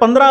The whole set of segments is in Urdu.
15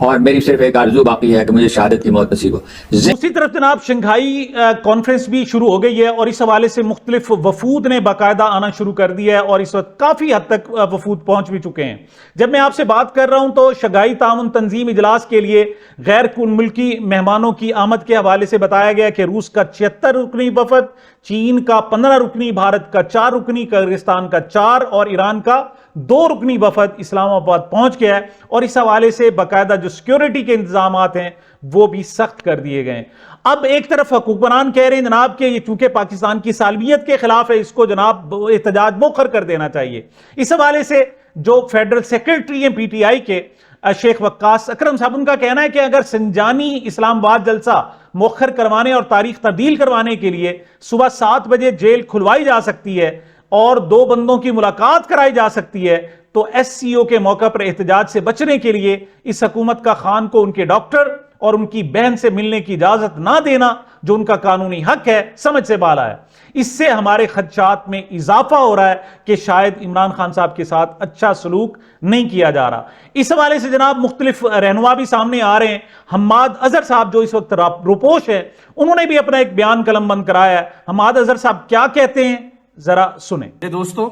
اور میری صرف ایک آرزو باقی ہے کہ مجھے شہادت کی موت نصیب ہو. دوسری طرف جناب شنگھائی کانفرنس بھی شروع ہو گئی ہے اور اس حوالے سے مختلف وفود نے باقاعدہ آنا شروع کر دیا ہے اور اس وقت کافی حد تک وفود پہنچ بھی چکے ہیں. جب میں آپ سے بات کر رہا ہوں تو شنگھائی تعاون تنظیم اجلاس کے لیے غیر ملکی مہمانوں کی آمد کے حوالے سے بتایا گیا کہ روس کا 76 رکنی وفد، چین کا 15 رکنی، بھارت کا 4 رکنی، قزاقستان کا 4 اور ایران کا 2 رکنی وفد اسلام آباد پہنچ گیا ہے اور اس حوالے سے باقاعدہ جو سیکیورٹی کے انتظامات ہیں وہ بھی سخت کر دیے گئے ہیں. اب ایک طرف حکمران کہہ رہے ہیں جناب کہ یہ چونکہ پاکستان کی سالمیت کے خلاف ہے، اس کو جناب احتجاج مؤخر کر دینا چاہیے. اس حوالے سے جو فیڈرل سیکرٹری ہیں پی ٹی آئی کے شیخ وقاص اکرم صاحب، ان کا کہنا ہے کہ اگر سنجانی اسلام آباد جلسہ مؤخر کروانے اور تاریخ تبدیل کروانے کے لیے صبح 7 بجے جیل کھلوائی جا سکتی ہے اور 2 بندوں کی ملاقات کرائی جا سکتی ہے تو ایس سی او کے موقع پر احتجاج سے بچنے کے لیے اس حکومت کا خان کو ان کے ڈاکٹر اور ان کی بہن سے ملنے کی اجازت نہ دینا جو ان کا قانونی حق ہے سمجھ سے بالا ہے. اس سے ہمارے خدشات میں اضافہ ہو رہا ہے کہ شاید عمران خان صاحب کے ساتھ اچھا سلوک نہیں کیا جا رہا. اس حوالے سے جناب مختلف رہنما بھی سامنے آ رہے ہیں. حماد اظہر صاحب جو اس وقت روپوش ہے، انہوں نے بھی اپنا ایک بیان قلم بند کرایا ہے. حماد اظہر صاحب کیا کہتے ہیں ذرا سنیں. دوستو،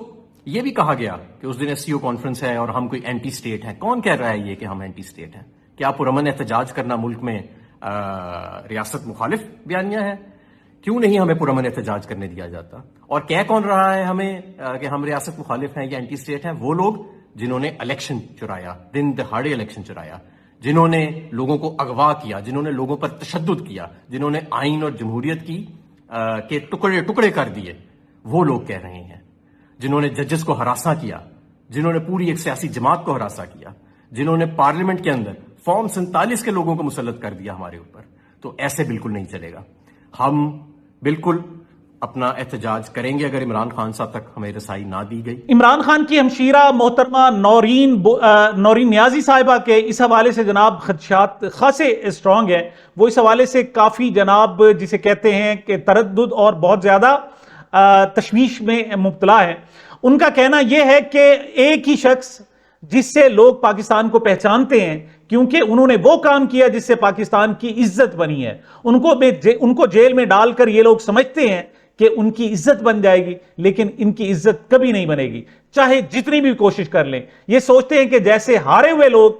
یہ بھی کہا گیا کہ اس دن ایس سی او کانفرنس ہے اور ہم کوئی اینٹی سٹیٹ ہیں. کون کہہ رہا ہے یہ کہ ہم اینٹی سٹیٹ ہیں؟ کیا پرامن احتجاج کرنا ملک میں ریاست مخالف بیانیہ ہے؟ کیوں نہیں ہمیں پرامن احتجاج کرنے دیا جاتا؟ اور کہہ کون رہا ہے ہمیں کہ ہم ریاست مخالف ہیں یا اینٹی سٹیٹ ہیں؟ وہ لوگ جنہوں نے الیکشن چرایا، دن دہاڑے الیکشن چرایا، جنہوں نے لوگوں کو اغوا کیا، جنہوں نے لوگوں پر تشدد کیا، جنہوں نے آئین اور جمہوریت کے ٹکڑے ٹکڑے کر دیے. وہ لوگ کہہ رہے ہیں جنہوں نے ججز کو ہراساں کیا، جنہوں نے پوری ایک سیاسی جماعت کو ہراساں کیا، جنہوں نے پارلیمنٹ کے اندر فارم 47 کے لوگوں کو مسلط کر دیا ہمارے اوپر. تو ایسے بالکل نہیں چلے گا. ہم بالکل اپنا احتجاج کریں گے اگر عمران خان صاحب تک ہمیں رسائی نہ دی گئی. عمران خان کی ہمشیرہ محترمہ نورین نیازی صاحبہ کے اس حوالے سے جناب خدشات خاصے اسٹرانگ ہیں. وہ اس حوالے سے کافی جناب جسے کہتے ہیں کہ تردد اور بہت زیادہ تشویش میں مبتلا ہے. ان کا کہنا یہ ہے کہ ایک ہی شخص جس سے لوگ پاکستان کو پہچانتے ہیں کیونکہ انہوں نے وہ کام کیا جس سے پاکستان کی عزت بنی ہے، ان کو جیل میں ڈال کر یہ لوگ سمجھتے ہیں کہ ان کی عزت بن جائے گی، لیکن ان کی عزت کبھی نہیں بنے گی چاہے جتنی بھی کوشش کر لیں. یہ سوچتے ہیں کہ جیسے ہارے ہوئے لوگ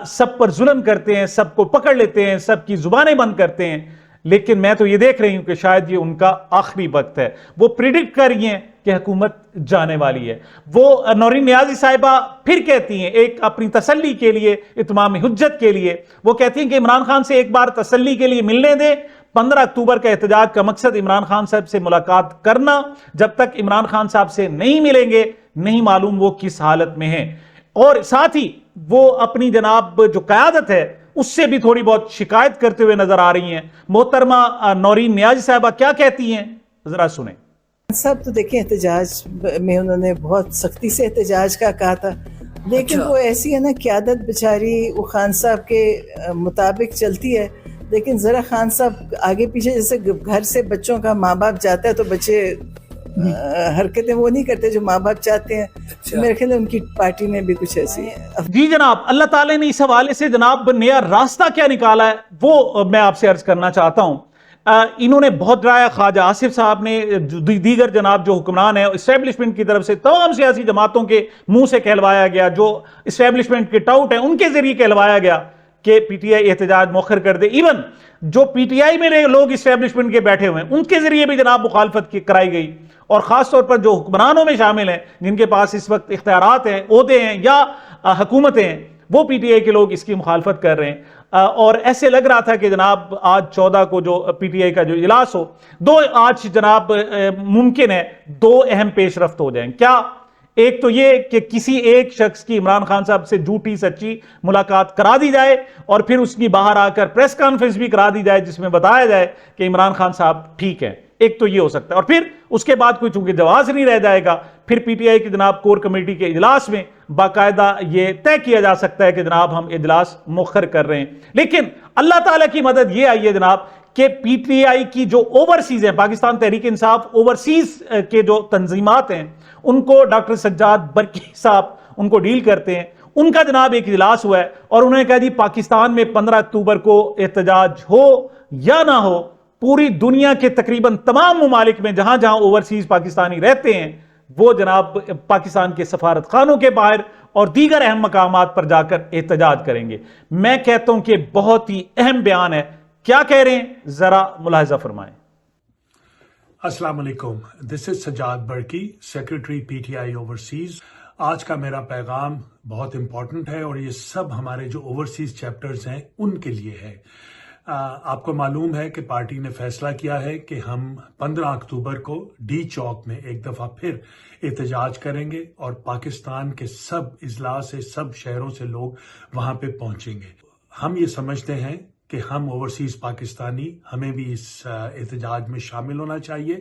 سب پر ظلم کرتے ہیں، سب کو پکڑ لیتے ہیں، سب کی زبانیں بند کرتے ہیں. لیکن میں تو یہ دیکھ رہی ہوں کہ شاید یہ ان کا آخری وقت ہے. وہ پریڈکٹ کر رہی ہیں کہ حکومت جانے والی ہے. وہ نورین نیازی صاحبہ پھر کہتی ہیں ایک اپنی تسلی کے لیے، اتمام حجت کے لیے، وہ کہتی ہیں کہ عمران خان سے ایک بار تسلی کے لیے ملنے دیں. 15 اکتوبر کا احتجاج کا مقصد عمران خان صاحب سے ملاقات کرنا. جب تک عمران خان صاحب سے نہیں ملیں گے نہیں معلوم وہ کس حالت میں ہیں. اور ساتھ ہی وہ اپنی جناب جو قیادت ہے اس سے بھی تھوڑی بہت شکایت کرتے ہوئے نظر آ رہی ہیں. محترمہ نورین نیازی صاحبہ کیا کہتی ہیں ذرا سنیں. سب تو دیکھیں احتجاج میں انہوں نے بہت سختی سے احتجاج کا کہا تھا، لیکن وہ ایسی ہے نا قیادت بیچاری وہ خان صاحب کے مطابق چلتی ہے. لیکن ذرا خان صاحب آگے پیچھے جیسے گھر سے بچوں کا ماں باپ جاتا ہے تو بچے حرکتیں وہ نہیں کرتے جو ماں باپ چاہتے ہیں. میرے خیال ان کی پارٹی میں بھی کچھ ایسی ہے. جی جناب، اللہ تعالیٰ نے اس حوالے سے جناب نیا راستہ کیا نکالا ہے وہ میں آپ سے عرض کرنا چاہتا ہوں. انہوں نے بہت ڈرایا، خواجہ آصف صاحب نے، دیگر جناب جو حکمران ہیں اسٹیبلشمنٹ کی طرف سے تمام سیاسی جماعتوں کے منہ سے کہلوایا گیا، جو اسٹیبلشمنٹ کے ٹاؤٹ ہیں ان کے ذریعے کہلوایا گیا کہ پی ٹی آئی احتجاج مؤخر کر دے. ایون جو پی ٹی آئی میں لوگ اسٹیبلشمنٹ کے بیٹھے ہوئے ہیں ان کے ذریعے بھی جناب مخالفت کرائی گئی. اور خاص طور پر جو حکمرانوں میں شامل ہیں جن کے پاس اس وقت اختیارات ہیں، عہدے ہیں یا حکومتیں ہیں، وہ پی ٹی آئی کے لوگ اس کی مخالفت کر رہے ہیں. اور ایسے لگ رہا تھا کہ جناب آج 14 کو جو پی ٹی آئی کا جو اجلاس ہو، آج جناب ممکن ہے 2 اہم پیش رفت ہو جائیں. کیا؟ ایک تو یہ کہ کسی ایک شخص کی عمران خان صاحب سے جھوٹی سچی ملاقات کرا دی جائے اور پھر اس کی باہر آ کر پریس کانفرنس بھی کرا دی جائے جس میں بتایا جائے کہ عمران خان صاحب ٹھیک ہے. ایک تو یہ ہو سکتا ہے. اور پھر اس کے بعد کوئی چونکہ جواز نہیں رہ جائے گا، پھر پی ٹی آئی کی جناب کور کمیٹی کے اجلاس میں باقاعدہ یہ طے کیا جا سکتا ہے کہ جناب ہم اجلاس مؤخر کر رہے ہیں. لیکن اللہ تعالیٰ کی مدد یہ آئی ہے جناب کہ پی ٹی آئی کی جو اوورسیز ہیں، پاکستان تحریک انصاف اوورسیز کے جو تنظیمات ہیں ان کو ڈاکٹر سجاد برکی صاحب ان کو ڈیل کرتے ہیں. ان کا جناب ایک اجلاس ہوا ہے اور انہوں نے کہا جی پاکستان میں 15 اکتوبر کو احتجاج ہو یا نہ ہو، پوری دنیا کے تقریباً تمام ممالک میں جہاں جہاں اوورسیز پاکستانی رہتے ہیں وہ جناب پاکستان کے سفارت خانوں کے باہر اور دیگر اہم مقامات پر جا کر احتجاج کریں گے۔ میں کہتا ہوں کہ بہت ہی اہم بیان ہے، کیا کہہ رہے ہیں ذرا ملاحظہ فرمائیں۔ السلام علیکم، this is Sajjad Burki, secretary P T I overseas. آج کا میرا پیغام بہت امپورٹنٹ ہے اور یہ سب ہمارے جو اوورسیز چیپٹرز ہیں ان کے لیے ہے۔ آپ کو معلوم ہے کہ پارٹی نے فیصلہ کیا ہے کہ ہم 15 اکتوبر کو ڈی چوک میں ایک دفعہ پھر احتجاج کریں گے اور پاکستان کے سب اضلاع سے، سب شہروں سے لوگ وہاں پہ پہنچیں گے۔ ہم یہ سمجھتے ہیں کہ ہم اوورسیز پاکستانی ہمیں بھی اس احتجاج میں شامل ہونا چاہیے۔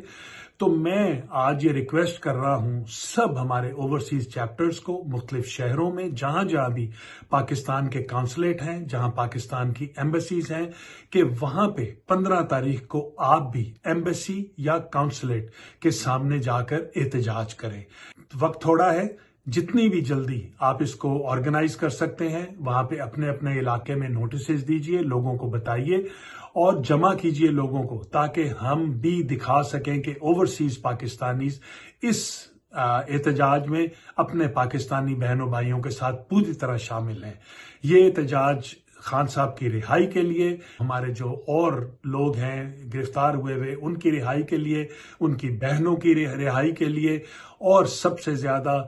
تو میں آج یہ ریکویسٹ کر رہا ہوں سب ہمارے اوورسیز چیپٹرز کو مختلف شہروں میں جہاں جہاں بھی پاکستان کے کانسولیٹ ہیں، جہاں پاکستان کی ایمبیسیز ہیں، کہ وہاں پہ 15 تاریخ کو آپ بھی ایمبیسی یا کانسولیٹ کے سامنے جا کر احتجاج کریں۔ وقت تھوڑا ہے، جتنی بھی جلدی آپ اس کو آرگنائز کر سکتے ہیں وہاں پہ اپنے اپنے علاقے میں نوٹسز دیجئے، لوگوں کو بتائیے اور جمع کیجئے لوگوں کو، تاکہ ہم بھی دکھا سکیں کہ اوورسیز پاکستانیز اس احتجاج میں اپنے پاکستانی بہنوں بھائیوں کے ساتھ پوری طرح شامل ہیں۔ یہ احتجاج خان صاحب کی رہائی کے لیے، ہمارے جو اور لوگ ہیں گرفتار ہوئے ان کی رہائی کے لیے، ان کی بہنوں کی رہائی کے لیے، اور سب سے زیادہ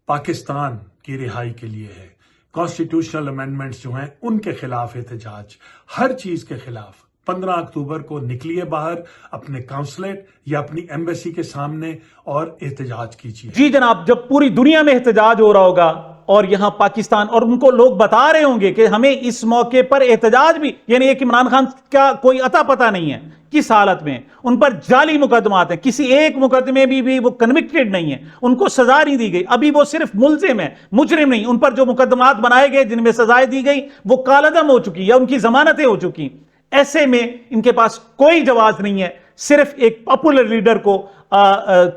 پاکستان کی رہائی کے لیے ہے۔ کانسٹیٹیوشنل امینڈمنٹس جو ہیں ان کے خلاف احتجاج، ہر چیز کے خلاف 15 اکتوبر کو نکلیے باہر اپنے کانسولیٹ یا اپنی ایمبیسی کے سامنے اور احتجاج کیجیے۔ جی جناب، جب پوری دنیا میں احتجاج ہو رہا ہوگا اور یہاں پاکستان، اور ان کو لوگ بتا رہے ہوں گے کہ ہمیں اس موقع پر احتجاج بھی، یعنی ایک عمران خان کا کوئی عطا پتہ نہیں ہے کس حالت میں، ان پر جعلی مقدمات ہیں، کسی ایک مقدمے بھی وہ کنوکٹڈ نہیں ہیں، ان کو سزا نہیں دی گئی، ابھی وہ صرف ملزم ہیں، مجرم نہیں۔ ان پر جو مقدمات بنائے گئے جن میں سزائیں دی گئی وہ کالعدم ہو چکی یا ان کی ضمانتیں ہو چکی۔ ایسے میں ان کے پاس کوئی جواز نہیں ہے، صرف ایک پاپولر لیڈر کو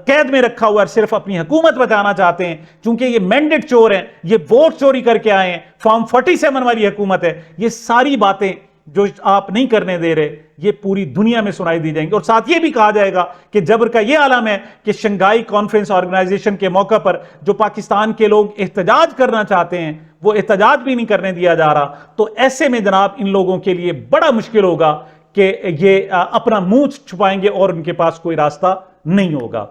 قید میں رکھا ہوا ہے، صرف اپنی حکومت بچانا چاہتے ہیں، چونکہ یہ مینڈیٹ چور ہیں، یہ ووٹ چوری کر کے آئے ہیں، فارم 47 والی حکومت ہے۔ یہ ساری باتیں جو آپ نہیں کرنے دے رہے یہ پوری دنیا میں سنائی دی جائیں گی، اور ساتھ یہ بھی کہا جائے گا کہ جبر کا یہ عالم ہے کہ شنگھائی کانفرنس آرگنائزیشن کے موقع پر جو پاکستان کے لوگ احتجاج کرنا چاہتے ہیں وہ احتجاج بھی نہیں کرنے دیا جا رہا۔ تو ایسے میں جناب ان لوگوں کے لیے بڑا مشکل ہوگا کہ یہ اپنا منہ چھپائیں گے اور ان کے پاس کوئی راستہ نہیں ہوگا۔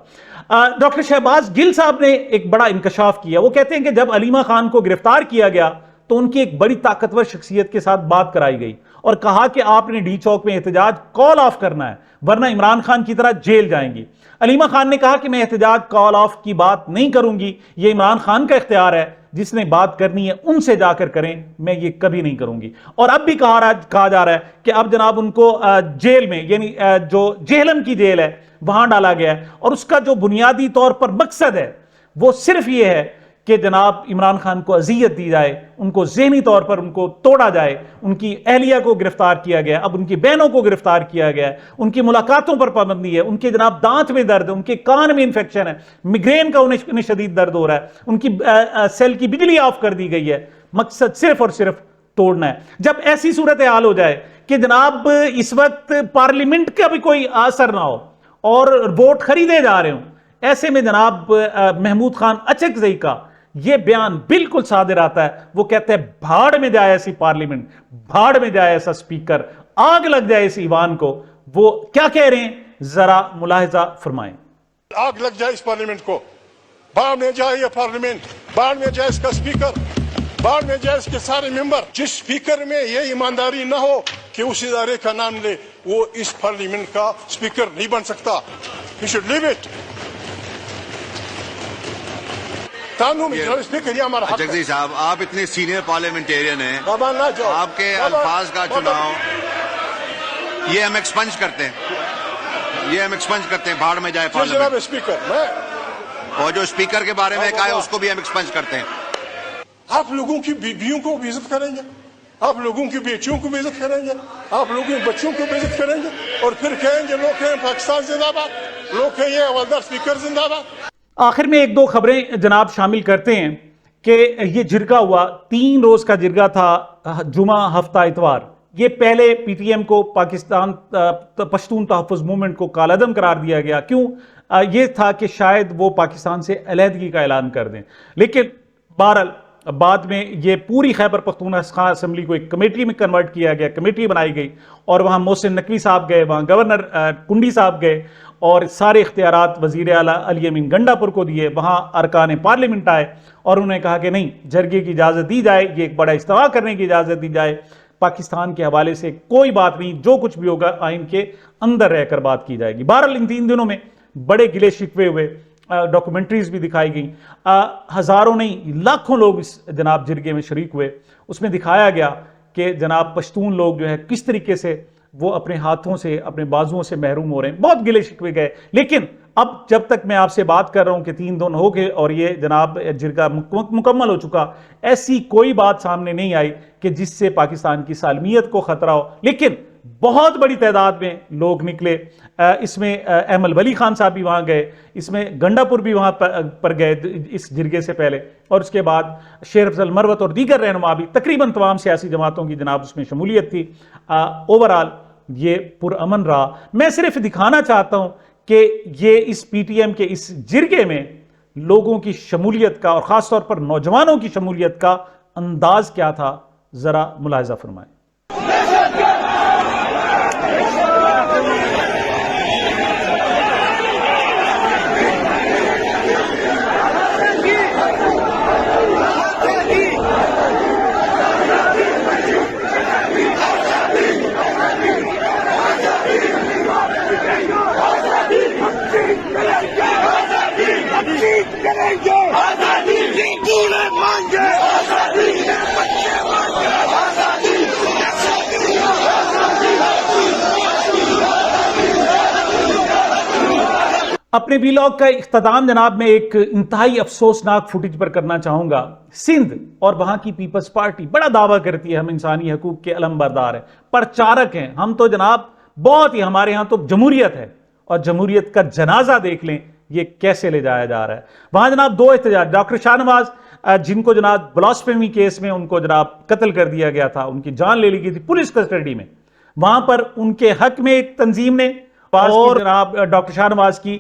ڈاکٹر شہباز گل صاحب نے ایک بڑا انکشاف کیا، وہ کہتے ہیں کہ جب علیمہ خان کو گرفتار کیا گیا تو ان کی ایک بڑی طاقتور شخصیت کے ساتھ بات کرائی گئی اور کہا کہ آپ نے ڈی چوک میں احتجاج کال آف کرنا ہے ورنہ عمران خان کی طرح جیل جائیں گی۔ علیمہ خان نے کہا کہ میں احتجاج کال آف کی بات نہیں کروں گی، یہ عمران خان کا اختیار ہے، جس نے بات کرنی ہے ان سے جا کر کریں، میں یہ کبھی نہیں کروں گی۔ اور اب بھی کہا جا رہا ہے کہ اب جناب ان کو جیل میں، یعنی جو جہلم کی جیل ہے وہاں ڈالا گیا ہے، اور اس کا جو بنیادی طور پر مقصد ہے وہ صرف یہ ہے کہ جناب عمران خان کو اذیت دی جائے، ان کو ذہنی طور پر ان کو توڑا جائے۔ ان کی اہلیہ کو گرفتار کیا گیا، اب ان کی بہنوں کو گرفتار کیا گیا ہے، ان کی ملاقاتوں پر پابندی ہے، ان کے جناب دانت میں درد ہے، ان کے کان میں انفیکشن ہے، میگرین کا انہیں شدید درد ہو رہا ہے، ان کی سیل کی بجلی آف کر دی گئی ہے۔ مقصد صرف اور صرف توڑنا ہے۔ جب ایسی صورتحال ہو جائے کہ جناب اس وقت پارلیمنٹ کا بھی کوئی اثر نہ ہو اور ووٹ خریدے جا رہے ہوں، ایسے میں جناب محمود خان اچکزئی کا یہ بیان بالکل صادر آتا ہے، وہ کہتے ہیں بھاڑ میں جائے ایسی پارلیمنٹ، بھاڑ میں جائے ایسا سپیکر، آگ لگ جائے اس ایوان کو۔ وہ کیا کہہ رہے ہیں ذرا ملاحظہ فرمائیں۔ آگ لگ جائے اس پارلیمنٹ کو، بھاڑ میں جائے یہ پارلیمنٹ، بھاڑ میں جائے اس کا سپیکر، بھاڑ میں جائے اس کے سارے ممبر۔ جس سپیکر میں یہ ایمانداری نہ ہو کہ اس ادارے کا نام لے، وہ اس پارلیمنٹ کا سپیکر نہیں بن سکتا۔ You should leave it۔ Jagdish صاحب، آپ اتنے سینئر پارلیمنٹیرین ہیں، آپ کے الفاظ کا چناؤ یہ ہم ایکسپنج کرتے ہیں، یہ ہم ایکسپنج کرتے ہیں، بھاڑ میں جائے پارلیمنٹ۔ اور جو اسپیکر کے بارے میں کہا ہے اس کو بھی ہم ایکسپنج کرتے ہیں۔ آپ لوگوں کی بیویوں کو بھی عزت کریں گے، آپ لوگوں کی بیٹیوں کو بھی عزت کریں گے، آپ لوگوں کے بچوں کو بھی عزت کریں گے، اور پھر کہیں گے لوگ کہیں پاکستان زندہ باد، لوگ کہیں یہ حوالدار اسپیکر زندہ باد۔ آخر میں ایک دو خبریں جناب شامل کرتے ہیں۔ کہ یہ جرگہ ہوا، 3 روز کا جرگہ تھا، جمعہ، ہفتہ، اتوار. یہ پہلے پی ٹی ایم کو، پاکستان پشتون تحفظ موومنٹ کو کالعدم قرار دیا گیا. کیوں؟ یہ تھا کہ شاید وہ پاکستان سے علیحدگی کا اعلان کر دیں. لیکن بہرحال بعد میں یہ پوری خیبر پختونخوا اسمبلی کو ایک کمیٹی میں کنورٹ کیا گیا، کمیٹی بنائی گئی، اور وہاں محسن نقوی صاحب گئے، وہاں گورنر کنڈی صاحب گئے، اور سارے اختیارات وزیر اعلیٰ علی امین گنڈا پور کو دیے. وہاں ارکان پارلیمنٹ آئے اور انہوں نے کہا کہ نہیں، جرگے کی اجازت دی جائے، یہ ایک بڑا اجتماع کرنے کی اجازت دی جائے، پاکستان کے حوالے سے کوئی بات نہیں، جو کچھ بھی ہوگا آئین کے اندر رہ کر بات کی جائے گی. بہرحال ان 3 دنوں میں بڑے گلے شکوے ہوئے، ڈاکومنٹریز بھی دکھائی گئیں، ہزاروں نہیں لاکھوں لوگ اس جناب جرگے میں شریک ہوئے. اس میں دکھایا گیا کہ جناب پشتون لوگ جو ہے کس طریقے سے وہ اپنے ہاتھوں سے، اپنے بازوؤں سے محروم ہو رہے ہیں. بہت گلے شکوے گئے. لیکن اب جب تک میں آپ سے بات کر رہا ہوں کہ 3 دن ہو گئے اور یہ جناب جرگہ مکمل ہو چکا، ایسی کوئی بات سامنے نہیں آئی کہ جس سے پاکستان کی سالمیت کو خطرہ ہو. لیکن بہت بڑی تعداد میں لوگ نکلے. اس میں احمد ولی خان صاحب بھی وہاں گئے، اس میں گنڈا پور بھی وہاں پر گئے اس جرگے سے پہلے، اور اس کے بعد شیر افضل مروت اور دیگر رہنما بھی، تقریباً تمام سیاسی جماعتوں کی جناب اس میں شمولیت تھی. اوورآل یہ پرامن رہا. میں صرف دکھانا چاہتا ہوں کہ یہ اس پی ٹی ایم کے اس جرگے میں لوگوں کی شمولیت کا، اور خاص طور پر نوجوانوں کی شمولیت کا انداز کیا تھا. ذرا ملاحظہ فرمائیں. اپنے ویلاگ کا اختتام جناب میں ایک انتہائی افسوسناک فوٹیج پر کرنا چاہوں گا. سندھ اور وہاں کی پیپلز پارٹی بڑا دعویٰ کرتی ہے ہم انسانی حقوق کے علم بردار ہیں، پرچارک ہیں، ہم تو جناب بہت ہی، ہمارے ہاں تو جمہوریت ہے. اور جمہوریت کا جنازہ دیکھ لیں یہ کیسے لے جایا جا رہا ہے. وہاں جناب 2 احتجاج، ڈاکٹر شاہ نواز جن کو جناب بلاسفیمی کیس میں ان کو جناب قتل کر دیا گیا تھا، ان کی جان لے لی گئی تھی پولیس کسٹڈی میں، وہاں پر ان کے حق میں ایک تنظیم نے، اور جناب ڈاکٹر شاہ نواز کی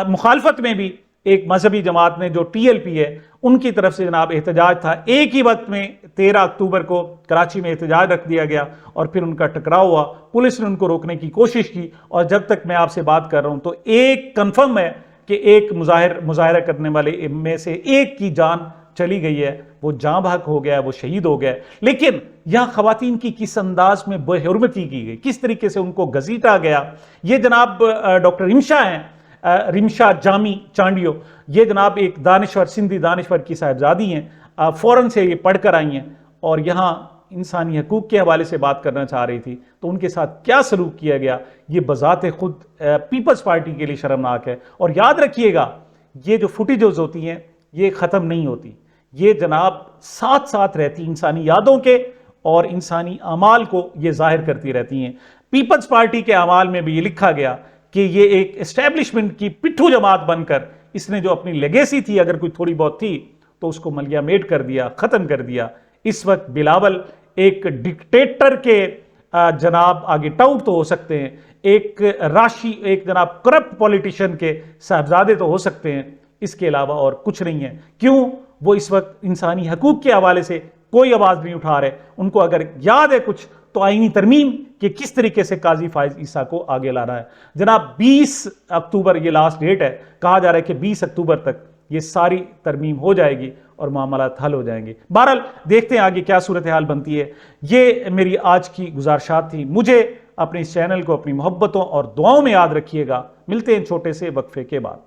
مخالفت میں بھی ایک مذہبی جماعت نے جو ٹی ایل پی ہے ان کی طرف سے جناب احتجاج تھا. ایک ہی وقت میں 13 اکتوبر کو کراچی میں احتجاج رکھ دیا گیا اور پھر ان کا ٹکراؤ ہوا. پولیس نے ان کو روکنے کی کوشش کی، اور جب تک میں آپ سے بات کر رہا ہوں تو ایک کنفرم ہے کہ ایک مظاہرہ کرنے والے میں سے ایک کی جان چلی گئی ہے، وہ جاں بحق ہو گیا ہے، وہ شہید ہو گیا ہے. لیکن یہاں خواتین کی کس انداز میں بے حرمتی کی گئی، کس طریقے سے ان کو گھسیٹا گیا. یہ جناب ڈاکٹر رمشا ہیں، رمشا جامی چانڈیو، یہ جناب ایک دانشور، سندھی دانشور کی صاحبزادی ہیں، فورن سے یہ پڑھ کر آئی ہیں اور یہاں انسانی حقوق کے حوالے سے بات کرنا چاہ رہی تھی. تو ان کے ساتھ کیا سلوک کیا گیا یہ بذات خود پیپلز پارٹی کے لیے شرمناک ہے. اور یاد رکھیے گا یہ جو فوٹیجز ہوتی ہیں یہ ختم نہیں ہوتی، یہ جناب ساتھ ساتھ رہتی، انسانی یادوں کے اور انسانی اعمال کو یہ ظاہر کرتی رہتی ہیں. پیپلز پارٹی کے اعمال میں بھی یہ لکھا گیا کہ یہ ایک اسٹیبلشمنٹ کی پٹھو جماعت بن کر اس نے جو اپنی لیگیسی تھی، اگر کوئی تھوڑی بہت تھی، تو اس کو ملیا میٹ کر دیا، ختم کر دیا. اس وقت بلاول ایک ڈکٹیٹر کے جناب آگے ٹاؤٹ تو ہو سکتے ہیں، ایک راشی، ایک جناب کرپٹ پولیٹیشین کے صاحبزادے تو ہو سکتے ہیں، اس کے علاوہ اور کچھ نہیں ہے. کیوں؟ وہ اس وقت انسانی حقوق کے حوالے سے کوئی آواز نہیں اٹھا رہے. ان کو اگر یاد ہے کچھ تو آئینی ترمیم کہ کس طریقے سے قاضی فائز عیسیٰ کو آگے لانا ہے. جناب 20 اکتوبر یہ لاسٹ ڈیٹ ہے، کہا جا رہا ہے کہ 20 اکتوبر تک یہ ساری ترمیم ہو جائے گی اور معاملات حل ہو جائیں گے. بہرحال دیکھتے ہیں آگے کیا صورتحال بنتی ہے. یہ میری آج کی گزارشات تھی. مجھے اپنے اس چینل کو اپنی محبتوں اور دعاؤں میں یاد رکھیے گا. ملتے ہیں چھوٹے سے وقفے کے بعد.